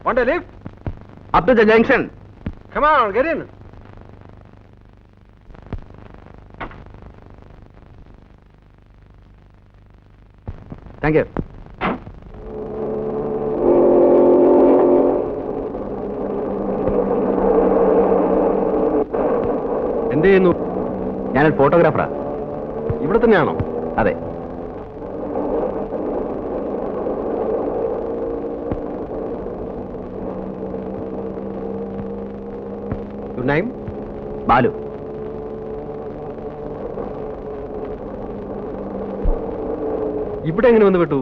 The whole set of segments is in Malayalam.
Want a lift? Up to the junction. Come on, get in. Thank you. എന്ത് ചെയ്യുന്നു? ഞാനൊരു ഫോട്ടോഗ്രാഫറാ. ഇവിടെ തന്നെയാണോ? അതെ. Your name? ബാലു. ഇവിടെ എങ്ങനെ വന്ന് വിട്ടു?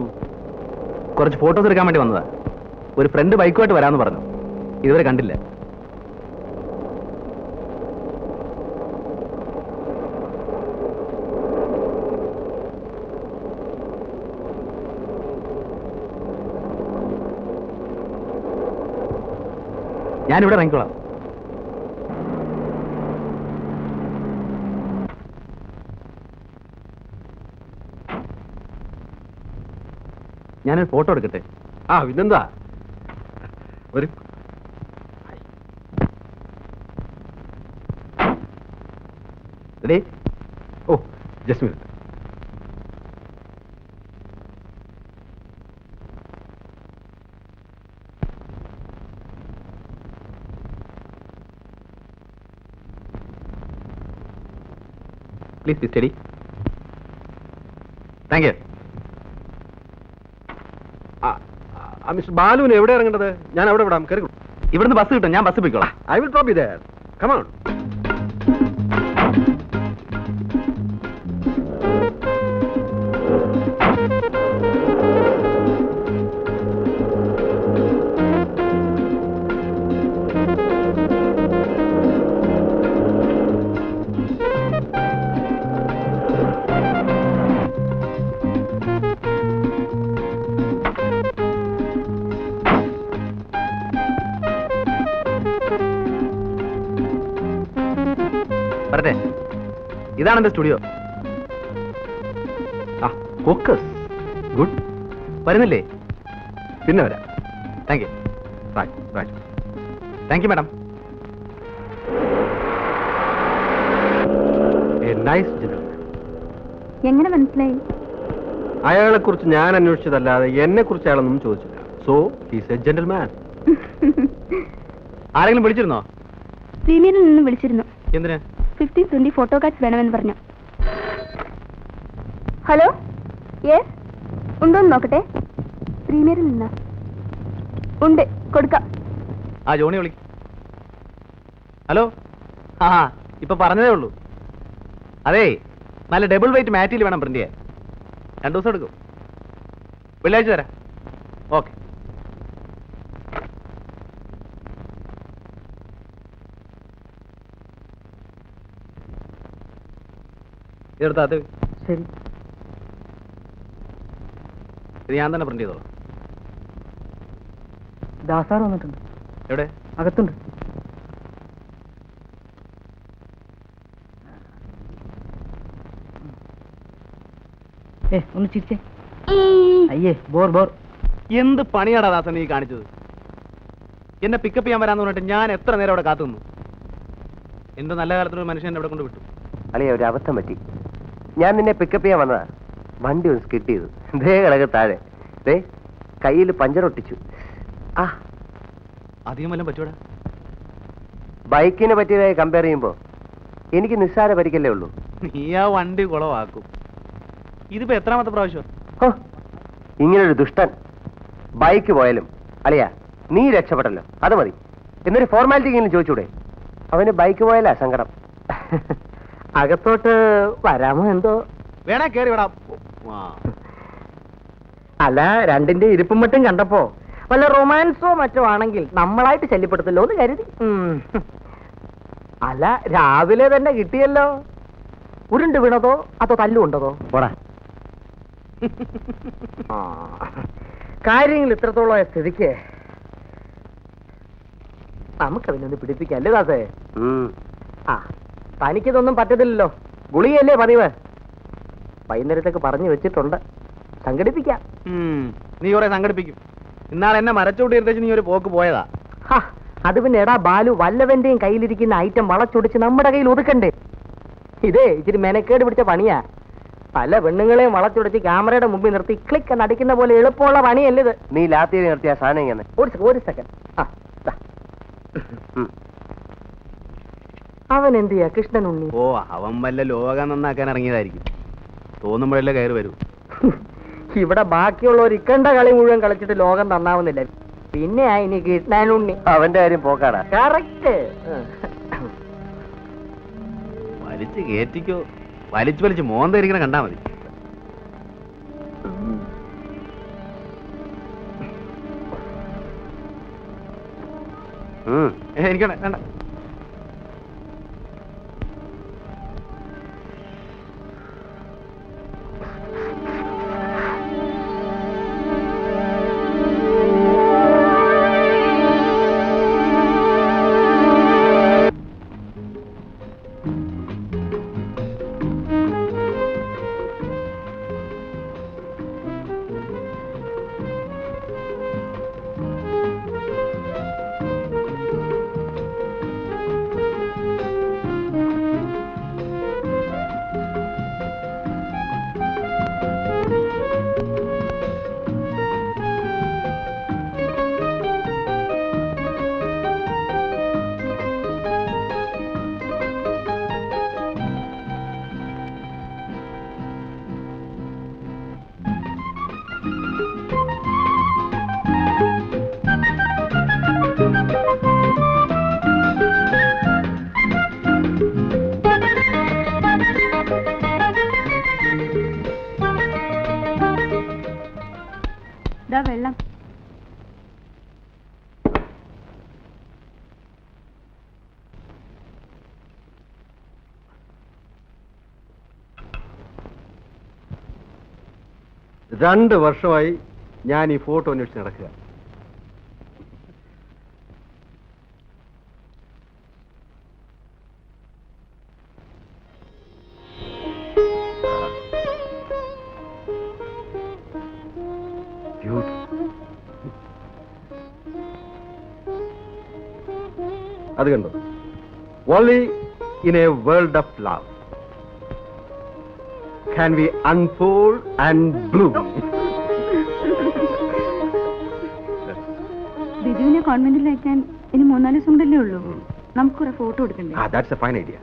കുറച്ച് ഫോട്ടോസ് എടുക്കാൻ വേണ്ടി വന്നതാ. ഒരു ഫ്രണ്ട് ബൈക്കുമായിട്ട് വരാമെന്ന് പറഞ്ഞു. ഇതുവരെ കണ്ടില്ല. ഞാനിവിടെ ഇറങ്ങിക്കോളാം. ഞാനൊരു ഫോട്ടോ എടുക്കട്ടെ? പിന്നെന്താ, ഒരു just minute. Please be steady. Thank you. Mister ബാലുവിന് എവിടെ ഇറങ്ങേണ്ടത്? ഞാൻ അവിടെ വിടാം. കയറി. ഇവിടുന്ന് ബസ് കിട്ടും. ഞാൻ ബസ് പോയിക്കോളാം. I will drop you there. Come on. വരട്ടെ. ഇതാണ് എന്റെ സ്റ്റുഡിയോ. ഫോക്കസ്. ഗുഡ്. വരുന്നില്ലേ? പിന്നെ വരാം. Thank you. Thank you madam. Nice gentleman. എങ്ങനെ മനസ്സിലായി? അയാളെ കുറിച്ച് ഞാൻ അന്വേഷിച്ചതല്ലാതെ എന്നെ കുറിച്ച് അയാളൊന്നും ചോദിച്ചില്ല. So he's A gentleman. ആരെങ്കിലും വിളിച്ചിരുന്നോ? പ്രീമിയറിൽ നിന്ന് വിളിച്ചിരുന്നു. എന്തിന്? 15-20 ഫോട്ടോ കാർഡ്സ് വേണമെന്ന് പറഞ്ഞു. ഹലോ, യെസ്, ഉണ്ടോന്ന് നോക്കട്ടെ. പ്രീമിയറിൽ നിന്ന് ഉണ്ട്, കൊടുക്കാം. ജോണി വിളി. ഹലോ. ഇപ്പൊ പറഞ്ഞതേ ഉള്ളൂ. അതെ, നല്ല ഡബിൾ വെയിറ്റ് മാറ്റിൽ വേണം പ്രിന്റ് ചെയ്യാൻ. 2 ദിവസം എടുക്കും. വെള്ളിയാഴ്ച തരാം. ഓക്കെ. ഇതെടുത്താ. ശരി, ഇത് ഞാൻ തന്നെ പ്രിന്റ് ചെയ്തോളാം. ദാസാർ വന്നിട്ടുണ്ട്. എവിടെ? അകത്തുണ്ട്. ഒന്ന് ചിരിച്ചേ. അയ്യേ, ബോർ ബോർ. എന്ത് പണിയാടാ ദാസൻ നീ കാണിച്ചത്? എന്നെ പിക്കപ്പ് ചെയ്യാൻ വരാന്ന് പറഞ്ഞിട്ട് ഞാൻ എത്ര നേരം അവിടെ കാത്തു നിന്നു. എന്ത് നല്ല കാലത്തൊരു മനുഷ്യൻ അവിടെ കൊണ്ട് വിട്ടു. അളിയ, ഒരു അബദ്ധം പറ്റി. ഞാൻ നിന്നെ പിക്കപ്പ് ചെയ്യാൻ വന്നതാ. വണ്ടി ഒന്ന് സ്കിറ്റ് ചെയ്തു. ദേ കിടക്ക് താഴെ. ദേ കയ്യിൽ പഞ്ചറൊട്ടിച്ചു. അധികം വല്ലതും പറ്റൂടാ? ബൈക്കിനെ പറ്റിയതായി കമ്പയർ ചെയ്യുമ്പോ എനിക്ക് നിസ്സാര പരിക്കല്ലേ ഉള്ളൂ. നീ ആ വണ്ടി കുളവാക്കും. ഇതിപ്പോ എത്രാമത്തെ പ്രാവശ്യം? ഇങ്ങനൊരു ദുഷ്ടൻ. ബൈക്ക് പോയാലും അളിയ നീ രക്ഷപ്പെട്ടല്ലോ, അത് മതി. എന്നൊരു ഫോർമാലിറ്റി എങ്കിലും ചോദിച്ചൂടെ? അവന് ബൈക്ക് പോയാലാ സങ്കടം. അകത്തോട്ട് വരാമോ എന്തോ? വേണേ കേറി വിടാം. അല്ല, രണ്ടിന്റെ ഇരിപ്പും മറ്റും കണ്ടപ്പോ വല്ല റൊമാൻസോ മറ്റോ ആണെങ്കിൽ നമ്മളായിട്ട് ശല്യപ്പെടുത്തല്ലോ എന്ന് കരുതി. അല്ല, രാവിലെ തന്നെ കിട്ടിയല്ലോ. ഉരുണ്ട് വീണതോ അതോ തല്ലുകൊണ്ടതോ? പോടാ. കാര്യങ്ങൾ ഇത്രത്തോളം സ്ഥിതിക്ക് നമുക്കതിനൊന്ന് പിടിപ്പിക്കല്ലേ ദാസേ? തനിക്കിതൊന്നും പറ്റത്തില്ലല്ലോ. ഗുളികയല്ലേ പതിവ്. വൈകുന്നേരത്തേക്ക് പറഞ്ഞു വെച്ചിട്ടുണ്ട്. സംഘടിപ്പിക്കാം. നീ കുറെ സംഘടിപ്പിക്കും. ഇന്നാളെ എന്നെ മരച്ചോട്ടി എടുത്തേച്ച് നീ ഒരു പോക്ക് പോയതാ. ഹാ, അത് പിന്നെ എടാ ബാലു, വല്ലവന്റെയും കയ്യിലിരിക്കുന്ന ഐറ്റം വളച്ചൊടിച്ച് നമ്മുടെ കയ്യിൽ ഒതുക്കണ്ടേ? ഇതേ ഇച്ചിരി മെനക്കേട് പിടിച്ച പണിയാ. പല പെണ്ണുങ്ങളെയും വളച്ചൊടിച്ച് ക്യാമറയുടെ മുമ്പിൽ നിർത്തി ക്ലിക്ക് എന്ന് അടിക്കുന്ന പോലെ എളുപ്പമുള്ള പണിയല്ല ഇത്. നീ ലാത്തിയിൽ നിർത്തിയ സാധനം ഇങ്ങനെ. ഒരു സെക്കൻഡ്. അവൻ എന്ത് ചെയ്യാ കൃഷ്ണൻ ഉണ്ണി? ഓ, അവൻ വല്ല ലോകം നന്നാക്കാൻ ഇറങ്ങിയതായിരിക്കും. തോന്നുമ്പോഴല്ലേ കയറി വരൂ. ഇവിടെ ബാക്കിയുള്ളവർ ഇക്കണ്ട കളി മുഴുവൻ കളിച്ചിട്ട് ലോകം നന്നാവുന്നില്ല. പിന്നെ ഇനി കൃഷ്ണൻ ഉണ്ണി. അവന്റെ കാര്യം പോക്കാടാ. കറക്റ്റ്. വലിച്ചു കയറ്റിക്കോ. വലിച്ചു മോന്തരിക്കണ കണ്ടാ മതി. എനിക്ക് വേണ്ട. വെള്ളം. രണ്ട് വർഷമായി ഞാൻ ഈ ഫോട്ടോ അന്വേഷിച്ച് നടക്കുക. അത് കണ്ടോ? Only in a world of love can we unfold and bloom. ബിജുവിനെ കോൺവെന്റിൽ അയക്കാൻ ഇനി 3-4 ദിവസം കൊണ്ടല്ലേ ഉള്ളൂ. നമുക്ക് കുറെ ഫോട്ടോ എടുക്കണ്ടേ? That's a fine idea.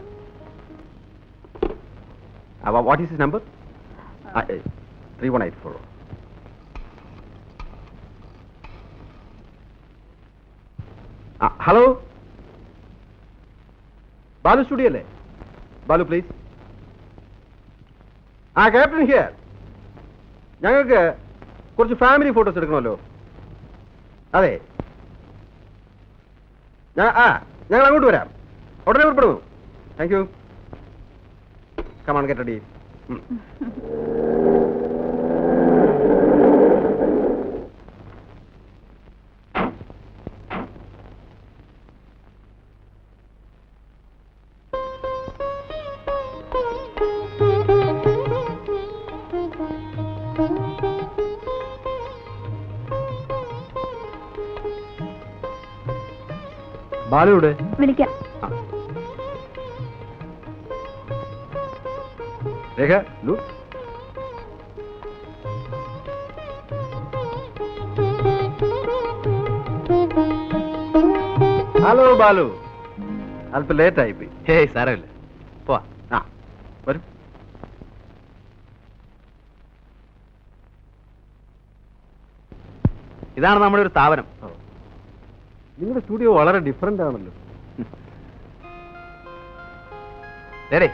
What is his number? 3184. Hello? Balu studio അല്ലേ? ബാലു പ്ലീസ്. Captain here. ഞങ്ങൾക്ക് കുറച്ച് ഫാമിലി ഫോട്ടോസ് എടുക്കണമല്ലോ. അതെ, ഞങ്ങൾ അങ്ങോട്ട് വരാം. ഉടനെ പുറപ്പെടുന്നു. Thank you. Come on get ready. ബാലുവിടെ? വിളിക്കാം. രേഖ, look. ഹലോ ബാലു, അല്പം ലേറ്റ് ആയിപ്പോയി. ഹേയ് സാരമില്ല, പോവാ. വരും. ഇതാണ് നമ്മുടെ ഒരു സ്ഥാപനം. നിങ്ങളുടെ സ്റ്റുഡിയോ വളരെ ഡിഫറെന്റ് ആണല്ലോ. ശരി.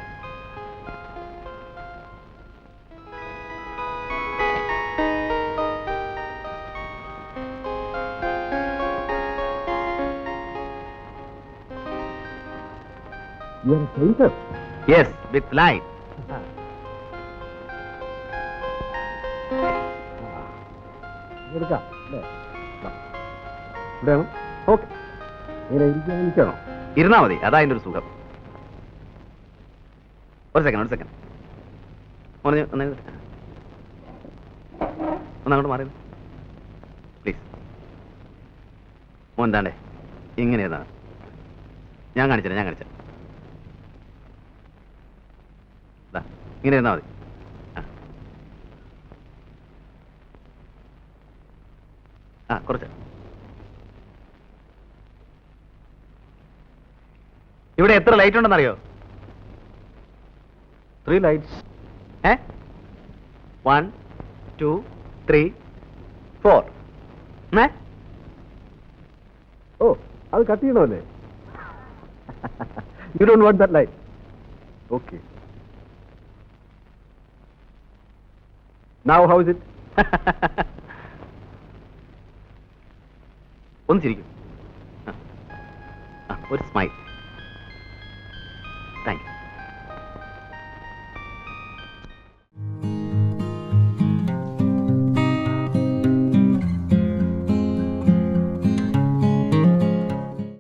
Yes, with light. എടുക്കാം അല്ലേ? ഇവിടെയാണോ? ഓക്കെ. ഇരിക്കണോ? ഇരുന്നാ മതി, അതാ അതിന്റെ ഒരു സുഖം. ഒരു സെക്കൻഡ് ഒന്നങ്ങോട്ട് മാറി പ്ലീസ്. മോന്താണ്ടേ ഇങ്ങനെ ഇരുന്നാ മതി. ഞാൻ കാണിച്ചേ ദാ, ഇങ്ങനെ ഇരുന്നാ മതി. കുറച്ച് ഇവിടെ എത്ര ലൈറ്റ് ഉണ്ടെന്നറിയോ? 3 lights. 1 2 3 4. ഓ അത് കട്ട് ചെയ്യണമല്ലേ? You don't want that light. Okay. Now how is it? ഒന്ന് ചിരിക്കും. ഒരു സ്മൈൽ.